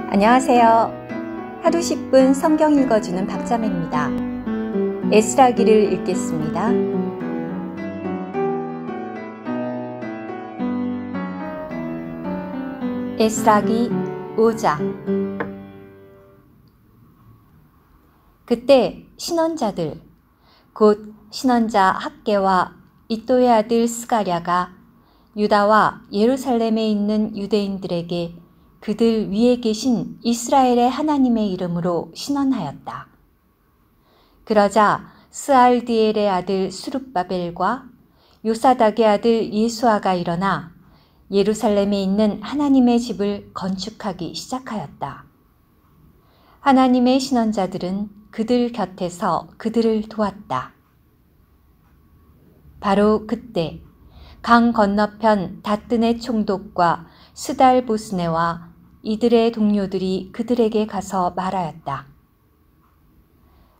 안녕하세요. 하루 10분 성경 읽어주는 박자매입니다. 에스라기를 읽겠습니다. 에스라기 5장. 그때 신원자들 곧 신원자 학개와 이또의 아들 스가랴가 유다와 예루살렘에 있는 유대인들에게 그들 위에 계신 이스라엘의 하나님의 이름으로 신원하였다. 그러자 스알디엘의 아들 수룹바벨과 요사닥의 아들 예수아가 일어나 예루살렘에 있는 하나님의 집을 건축하기 시작하였다. 하나님의 신원자들은 그들 곁에서 그들을 도왔다. 바로 그때 강 건너편 다뜨네 총독과 스달보스네와 이들의 동료들이 그들에게 가서 말하였다.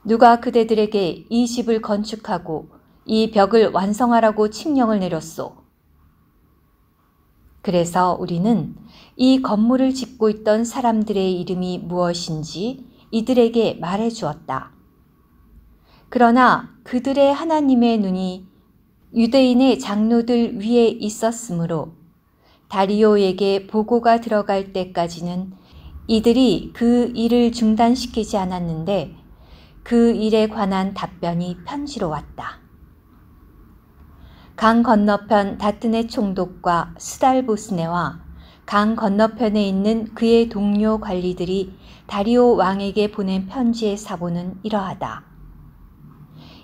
누가 그대들에게 이 집을 건축하고 이 벽을 완성하라고 칙령을 내렸소? 그래서 우리는 이 건물을 짓고 있던 사람들의 이름이 무엇인지 이들에게 말해 주었다. 그러나 그들의 하나님의 눈이 유대인의 장로들 위에 있었으므로 다리오에게 보고가 들어갈 때까지는 이들이 그 일을 중단시키지 않았는데 그 일에 관한 답변이 편지로 왔다. 강 건너편 다뜨네 총독과 스달보스네와 강 건너편에 있는 그의 동료 관리들이 다리오 왕에게 보낸 편지의 사본은 이러하다.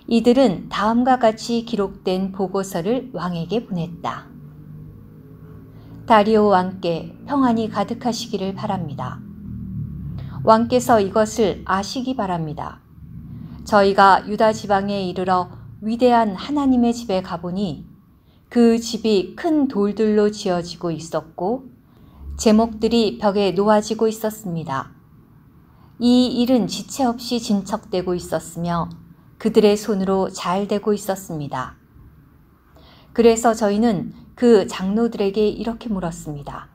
이들은 다음과 같이 기록된 보고서를 왕에게 보냈다. 다리오 왕께 평안이 가득하시기를 바랍니다. 왕께서 이것을 아시기 바랍니다. 저희가 유다 지방에 이르러 위대한 하나님의 집에 가보니 그 집이 큰 돌들로 지어지고 있었고 제목들이 벽에 놓아지고 있었습니다. 이 일은 지체 없이 진척되고 있었으며 그들의 손으로 잘 되고 있었습니다. 그래서 저희는 그 장로들에게 이렇게 물었습니다.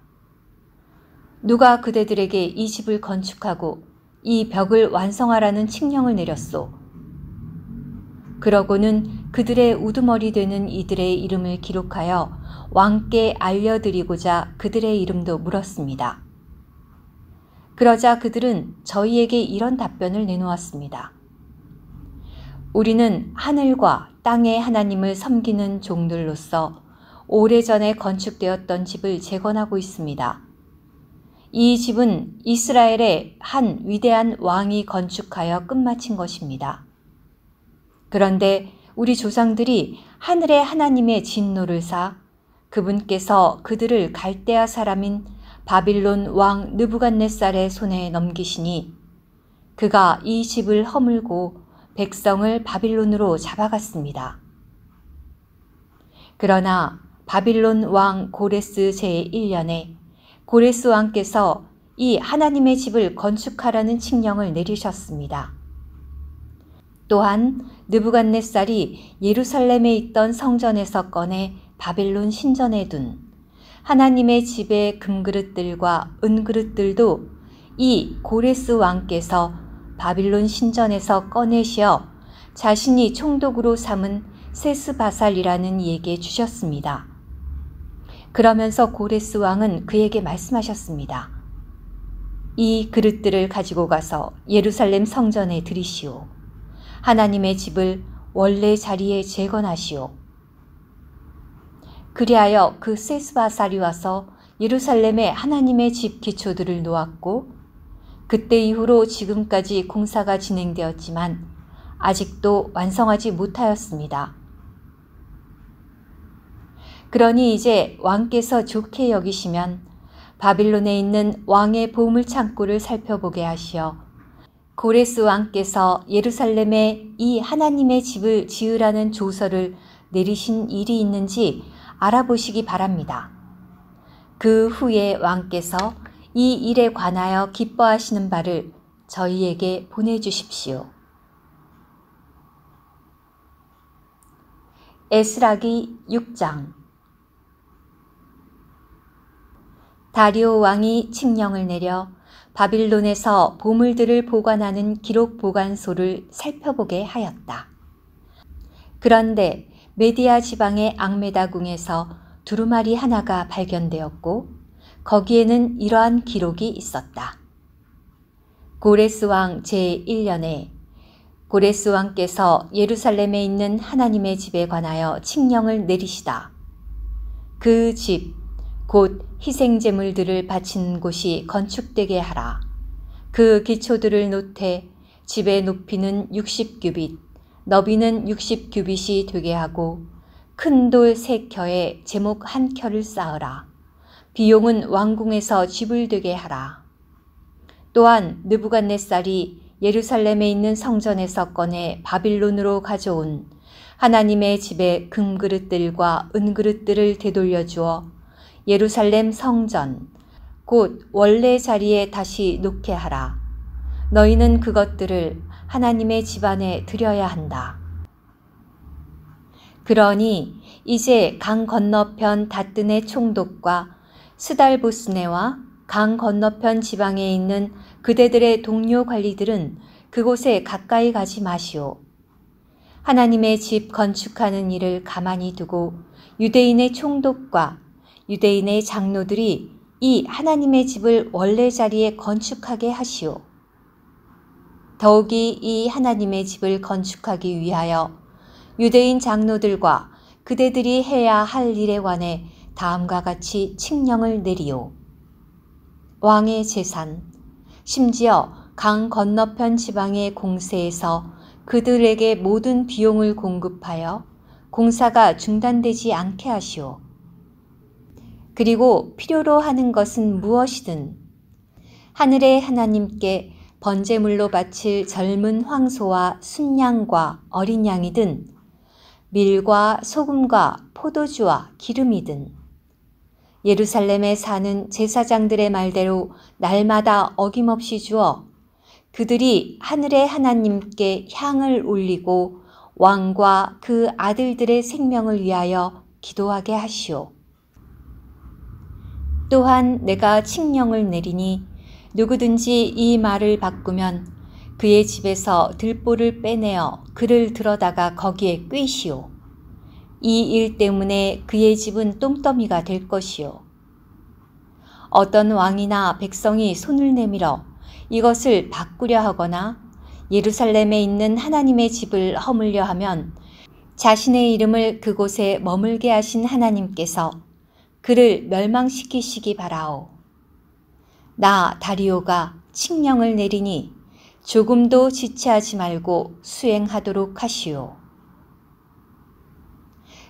누가 그대들에게 이 집을 건축하고 이 벽을 완성하라는 칙령을 내렸소? 그러고는 그들의 우두머리 되는 이들의 이름을 기록하여 왕께 알려드리고자 그들의 이름도 물었습니다. 그러자 그들은 저희에게 이런 답변을 내놓았습니다. 우리는 하늘과 땅의 하나님을 섬기는 종들로서 오래전에 건축되었던 집을 재건하고 있습니다. 이 집은 이스라엘의 한 위대한 왕이 건축하여 끝마친 것입니다. 그런데 우리 조상들이 하늘의 하나님의 진노를 사 그분께서 그들을 갈대아 사람인 바빌론 왕 느부갓네살의 손에 넘기시니 그가 이 집을 허물고 백성을 바빌론으로 잡아갔습니다. 그러나 바빌론 왕 고레스 제1년에 고레스 왕께서 이 하나님의 집을 건축하라는 칙령을 내리셨습니다. 또한 느부갓네살이 예루살렘에 있던 성전에서 꺼내 바빌론 신전에 둔 하나님의 집의 금그릇들과 은그릇들도 이 고레스 왕께서 바빌론 신전에서 꺼내시어 자신이 총독으로 삼은 세스바살이라는 이에게 주셨습니다. 그러면서 고레스 왕은 그에게 말씀하셨습니다. 이 그릇들을 가지고 가서 예루살렘 성전에 들이시오. 하나님의 집을 원래 자리에 재건하시오. 그리하여 그 세스바살이 와서 예루살렘에 하나님의 집 기초들을 놓았고 그때 이후로 지금까지 공사가 진행되었지만 아직도 완성하지 못하였습니다. 그러니 이제 왕께서 좋게 여기시면 바빌론에 있는 왕의 보물 창고를 살펴보게 하시어 고레스 왕께서 예루살렘에 이 하나님의 집을 지으라는 조서를 내리신 일이 있는지 알아보시기 바랍니다. 그 후에 왕께서 이 일에 관하여 기뻐하시는 바를 저희에게 보내주십시오. 에스라기 6장. 다리오 왕이 칙령을 내려 바빌론에서 보물들을 보관하는 기록 보관소를 살펴보게 하였다. 그런데 메디아 지방의 앙메다궁에서 두루마리 하나가 발견되었고 거기에는 이러한 기록이 있었다. 고레스 왕 제1년에 고레스 왕께서 예루살렘에 있는 하나님의 집에 관하여 칙령을 내리시다. 그 집, 곧 희생제물들을 바치는 곳이 건축되게 하라. 그 기초들을 놓되 집의 높이는 60규빗, 너비는 60규빗이 되게 하고 큰 돌 3켜에 제목 1켜를 쌓으라. 비용은 왕궁에서 집을 되게 하라. 또한 느부갓네살이 예루살렘에 있는 성전에서 꺼내 바빌론으로 가져온 하나님의 집의 금그릇들과 은그릇들을 되돌려 주어 예루살렘 성전, 곧 원래 자리에 다시 놓게 하라. 너희는 그것들을 하나님의 집 안에 드려야 한다. 그러니 이제 강 건너편 다뜨네 총독과 스달보스네와 강 건너편 지방에 있는 그대들의 동료 관리들은 그곳에 가까이 가지 마시오. 하나님의 집 건축하는 일을 가만히 두고 유대인의 총독과 유대인의 장로들이 이 하나님의 집을 원래 자리에 건축하게 하시오. 더욱이 이 하나님의 집을 건축하기 위하여 유대인 장로들과 그대들이 해야 할 일에 관해 다음과 같이 칙령을 내리오. 왕의 재산, 심지어 강 건너편 지방의 공세에서 그들에게 모든 비용을 공급하여 공사가 중단되지 않게 하시오. 그리고 필요로 하는 것은 무엇이든 하늘의 하나님께 번제물로 바칠 젊은 황소와 순양과 어린 양이든 밀과 소금과 포도주와 기름이든 예루살렘에 사는 제사장들의 말대로 날마다 어김없이 주어 그들이 하늘의 하나님께 향을 올리고 왕과 그 아들들의 생명을 위하여 기도하게 하시오. 또한 내가 칙령을 내리니 누구든지 이 말을 바꾸면 그의 집에서 들보를 빼내어 그를 들어다가 거기에 꿰시오. 이 일 때문에 그의 집은 똥더미가 될 것이요. 어떤 왕이나 백성이 손을 내밀어 이것을 바꾸려 하거나 예루살렘에 있는 하나님의 집을 허물려 하면 자신의 이름을 그곳에 머물게 하신 하나님께서 그를 멸망시키시기 바라오. 나 다리오가 칙령을 내리니 조금도 지체하지 말고 수행하도록 하시오.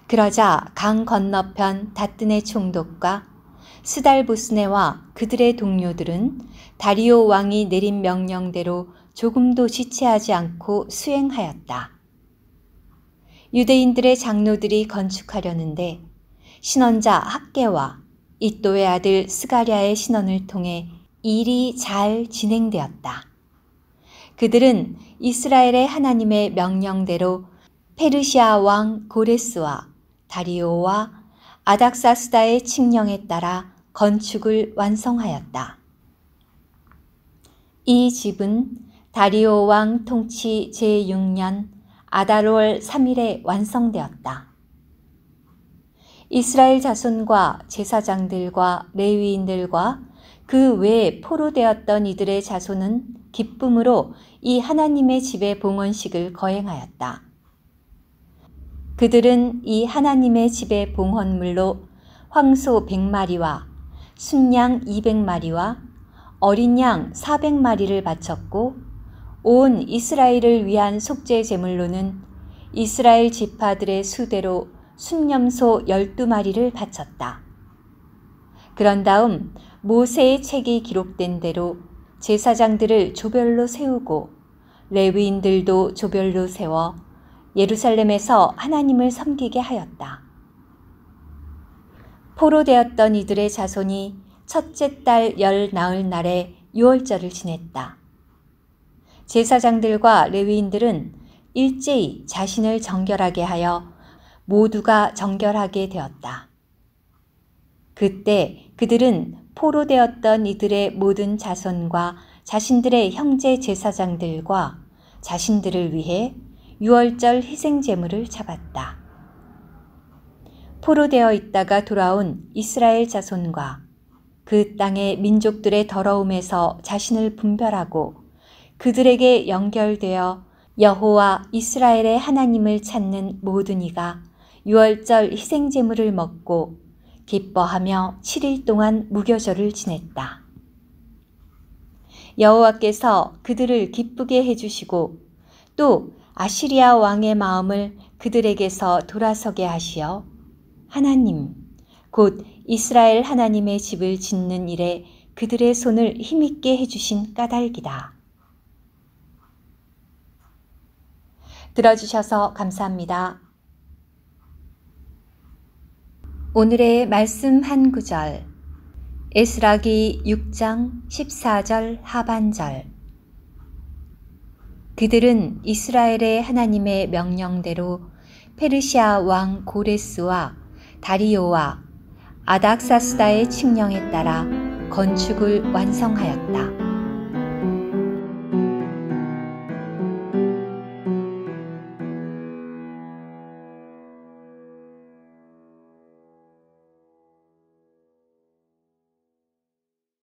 그러자 강 건너편 다뜨네 총독과 스달보스네와 그들의 동료들은 다리오 왕이 내린 명령대로 조금도 지체하지 않고 수행하였다. 유대인들의 장로들이 건축하려는데 신원자 학개와 이또의 아들 스가랴의 신원을 통해 일이 잘 진행되었다. 그들은 이스라엘의 하나님의 명령대로 페르시아 왕 고레스와 다리오와 아닥사스다의 칙령에 따라 건축을 완성하였다. 이 집은 다리오 왕 통치 제6년 아달월 3일에 완성되었다. 이스라엘 자손과 제사장들과 레위인들과 그 외에 포로되었던 이들의 자손은 기쁨으로 이 하나님의 집의 봉헌식을 거행하였다. 그들은 이 하나님의 집의 봉헌물로 황소 100마리와 순양 200마리와 어린 양 400마리를 바쳤고 온 이스라엘을 위한 속죄 제물로는 이스라엘 지파들의 수대로 순염소 12마리를 바쳤다. 그런 다음 모세의 책이 기록된 대로 제사장들을 조별로 세우고 레위인들도 조별로 세워 예루살렘에서 하나님을 섬기게 하였다. 포로되었던 이들의 자손이 첫째 달 열 나흘 날에 유월절을 지냈다. 제사장들과 레위인들은 일제히 자신을 정결하게 하여 모두가 정결하게 되었다. 그때 그들은 포로되었던 이들의 모든 자손과 자신들의 형제 제사장들과 자신들을 위해 유월절 희생제물을 잡았다. 포로되어 있다가 돌아온 이스라엘 자손과 그 땅의 민족들의 더러움에서 자신을 분별하고 그들에게 연결되어 여호와 이스라엘의 하나님을 찾는 모든 이가 유월절 희생제물을 먹고 기뻐하며 7일 동안 무교절을 지냈다. 여호와께서 그들을 기쁘게 해주시고 또 아시리아 왕의 마음을 그들에게서 돌아서게 하시어 하나님, 곧 이스라엘 하나님의 집을 짓는 일에 그들의 손을 힘있게 해주신 까닭이다. 들어주셔서 감사합니다. 오늘의 말씀 한 구절, 에스라기 6장 14절 하반절. 그들은 이스라엘의 하나님의 명령대로 페르시아 왕 고레스와 다리오와 아닥사스다의 칙령에 따라 건축을 완성하였다.